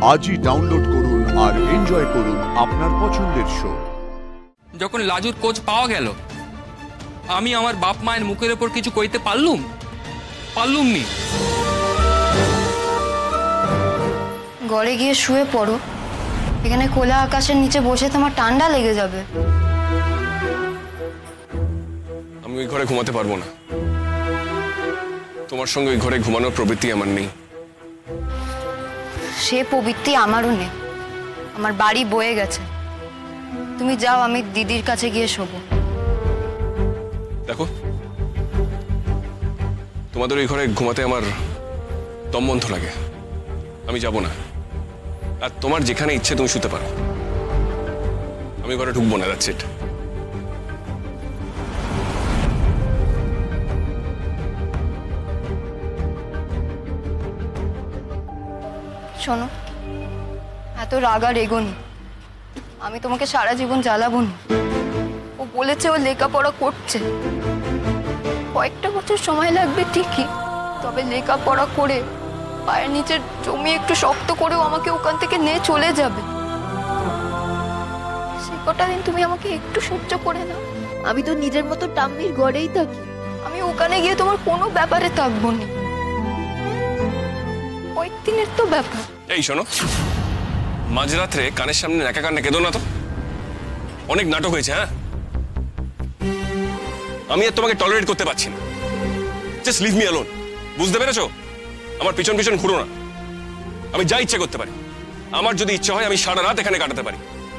আজই ডাউনলোড করুন আর এনজয় করুন আপনার পছন্দের শো। যখন লাজুর কোচ পাওয়া গেল, আমি আমার বাপ মায়ের মুখের ওপর কিছু কইতে পারলুম নি। ঘরে গিয়ে শুয়ে পড়ো, এখানে খোলা আকাশের নিচে বসে তোমার ঠান্ডা লেগে যাবে। আমি ওই ঘরে ঘুমাতে পারবো না। তোমার সঙ্গে ওই ঘরে ঘুমানোর প্রবৃত্তি আমার নেই। সে প্রবৃত্তি আমারও নেই, আমার বাড়ি বয়ে গেছে। তুমি যাও, আমি দিদির কাছে গিয়ে শোবো। দেখো, তোমাদের ওই ঘরে ঘুমাতে আমার দম বন্ধ লাগে, আমি যাব না। আর তোমার যেখানে ইচ্ছে তুমি শুতে পারো, আমি ঘরে ঢুকবো না। That's it. শোনো, এত রাগ আর এগোনি, আমি তোমাকে সারা জীবন জ্বালাবো না। ও বলেছে ও লেখাপড়া করছে, কয়েকটা বছর সময় লাগবে ঠিকই, তবে লেখাপড়া করে পায়ের নিচের জমি একটু শক্ত করেও আমাকে ওখান থেকে নিয়ে চলে যাবে। সে কটা দিন তুমি আমাকে একটু সহ্য করে নাও। আমি তো নিজের মতো টাম্মির ঘরেই থাকি। আমি ওখানে গিয়ে তোমার কোনো ব্যাপারে থাকবো না, কয়েকদিনের তো ব্যাপার। এই শোনো, মাঝরাত্রে কানের সামনে একা কান্না কেঁদো না তো। অনেক নাটক হয়েছে। হ্যাঁ, আমি আর তোমাকে টলারেট করতে পারছি না। Just leave me alone. বুঝতে পেরেছো? আমার পিছন পিছন ঘুরো না। আমি যা ইচ্ছে করতে পারি। আমার যদি ইচ্ছে হয় আমি সারা রাত এখানে কাটাতে পারি।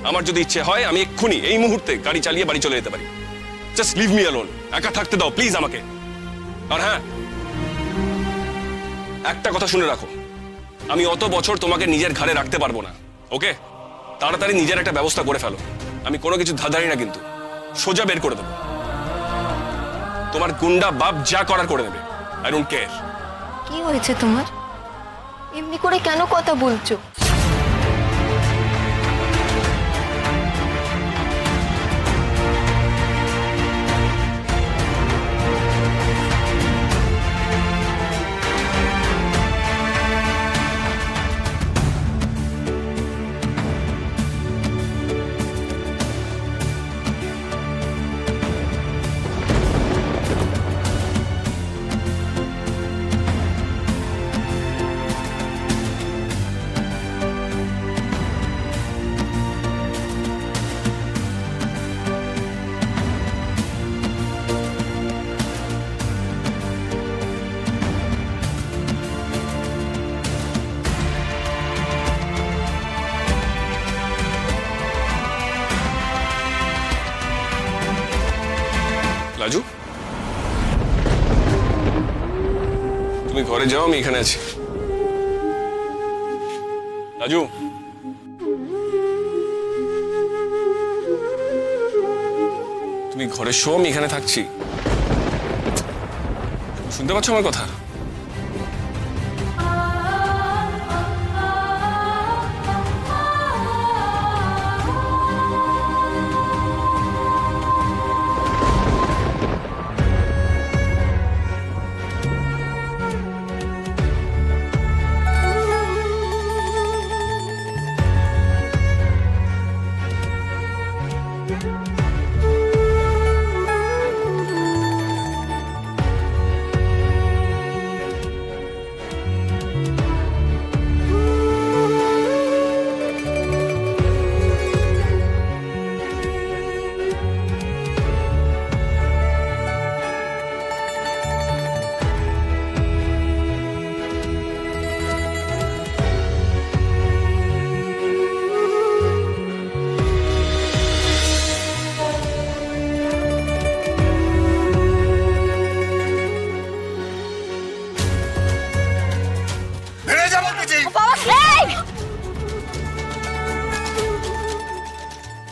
আমার যদি ইচ্ছে হয় আমি এক্ষুনি এই মুহূর্তে গাড়ি চালিয়ে বাড়ি চলে যেতে পারি। Just leave me alone. একা থাকতে দাও প্লিজ আমাকে। আর হ্যাঁ, একটা কথা শুনে রাখো, আমি অত বছর তোমাকে নিজের ঘাড়ে রাখতে পারবো না। ওকে, তাড়াতাড়ি নিজের একটা ব্যবস্থা করে ফেলো। আমি কোনো কিছু ধাঁধারি না, কিন্তু সোজা বের করে দেবো। তোমার গুন্ডা বাপ যা করার করে দেবে। I don't care. কি হয়েছে তোমার? এমনি করে কেন কথা বলছো? লাজু, তুমি ঘরে যাও, আমি এখানে আছি। লাজু, তুমি ঘরে শো, আমি এখানে থাকছি। শুনতে পাচ্ছ আমার কথা?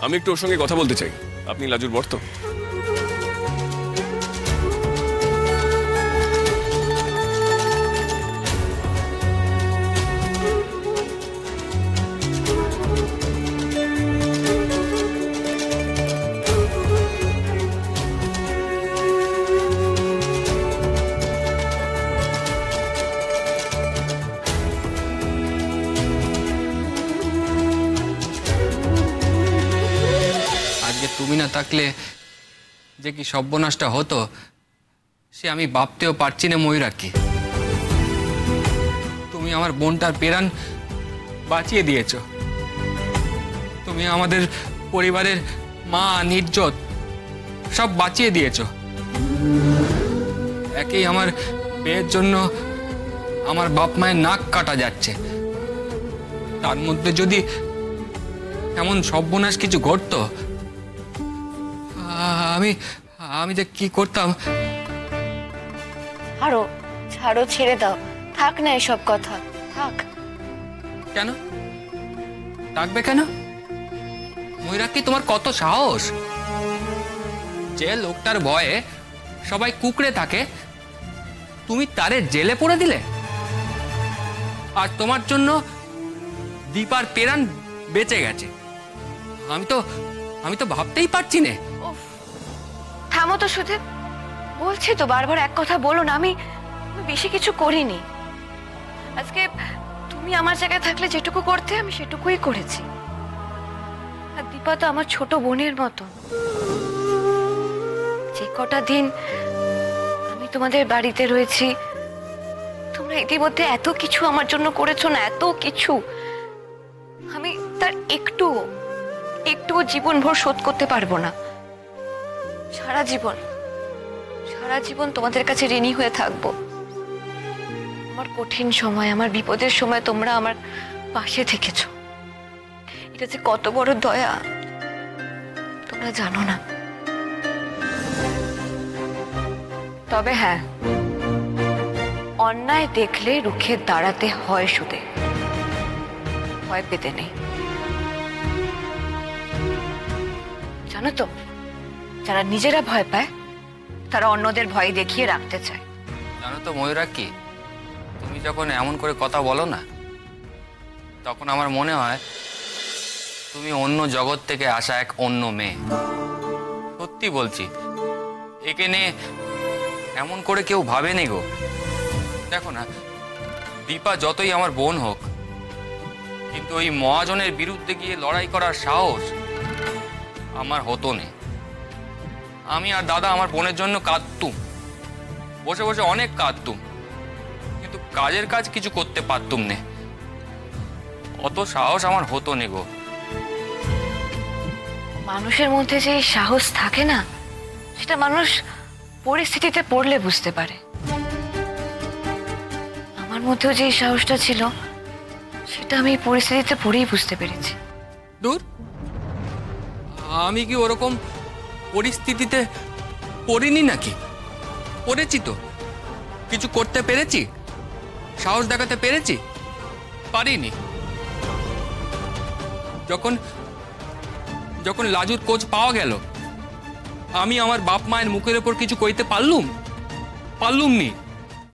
আমি একটু ওর সঙ্গে কথা বলতে চাই। আপনি লাজুর বর তো? তুমি না থাকলে যে কি সর্বনাশটা হতো সে আমি ভাবতেও পারছি না ময়ূরাক্ষী। তুমি আমার বোনটার প্রাণ বাঁচিয়ে দিয়েছ। তুমি আমাদের পরিবারের মা নির্জত সব বাঁচিয়ে দিয়েছ। একেই আমার বিয়ের জন্য আমার বাপ মায়ের নাক কাটা যাচ্ছে, তার মধ্যে যদি এমন সর্বনাশ কিছু ঘটতো আমি আমি যে কি করতাম। ছাড়ো ছাড়ো, ছেড়ে দাও, থাক না এসব কথা, থাক। কেন থাকবে কেন? ময়ূরাক্ষী, তোমার কত সাহস! যে লোকটার ভয়ে সবাই কুকড়ে থাকে তুমি তারে জেলে পড়ে দিলে, আর তোমার জন্য দীপার প্রাণ বেঁচে গেছে। আমি তো ভাবতেই পারছি না। থামো তো সুদেব, বলছি তো বারবার এক কথা বলো না। আমি বেশি কিছু করিনি। আজকে তুমি আমার জায়গায় থাকলে যেটুকু করতে আমি সেটুকুই করেছি। আর দীপা তো আমার ছোট বোনের মতো। যে কটা দিন আমি তোমাদের বাড়িতে রয়েছি, তোমরা ইতিমধ্যে এত কিছু আমার জন্য করেছো না, এত কিছু। আমি তার একটুও জীবনভর শোধ করতে পারবো না। সারা জীবন তোমাদের কাছে ঋণী হয়ে থাকবো। আমার কঠিন সময়, আমার বিপদের সময় তোমরা আমার পাশে থেকেছো। এটা যে কত বড় দয়া তোমরা জানো না। তবে হ্যাঁ, অন্যায় দেখলে রুখে দাঁড়াতে হয় সুদে, ভয় পেতে নেই। জানো তো, যারা নিজেরা ভয় পায় তারা অন্যদের ভয় দেখিয়ে রাখতে চায়। জানো তো ময়ূরাক্ষী, তুমি যখন এমন করে কথা বলো না, তখন আমার মনে হয় তুমি অন্য জগৎ থেকে আসা এক অন্য মেয়ে। সত্যি বলছি, একে নিয়ে এমন করে কেউ ভাবেনি গো। দেখো না, দীপা যতই আমার বোন হোক, কিন্তু ওই মহাজনের বিরুদ্ধে গিয়ে লড়াই করার সাহস আমার হতো না। আমি আর দাদা আমার বোনের জন্য কাঁদতুম, বসে বসে অনেক কাঁদতুম, কিন্তু কাজের কাজ কিছু করতে পারতুম না। অত সাহস আমার হতো না গো। মানুষের মধ্যে যে সাহস থাকে না, সেটা মানুষ পরিস্থিতিতে পড়লে বুঝতে পারে। আমার মধ্যেও যে সাহসটা ছিল, সেটা আমি পরিস্থিতিতে পড়েই বুঝতে পেরেছি। দূর, আমি কি ওরকম পরিস্থিতিতে পড়িনি নাকি? পড়েছি তো, কিছু করতে পেরেছি, সাহস দেখাতে পেরেছি? পারিনি। যখন লাজুর কোচ পাওয়া গেল, আমি আমার বাপ মায়ের মুখের ওপর কিছু কইতে পারলুম নি।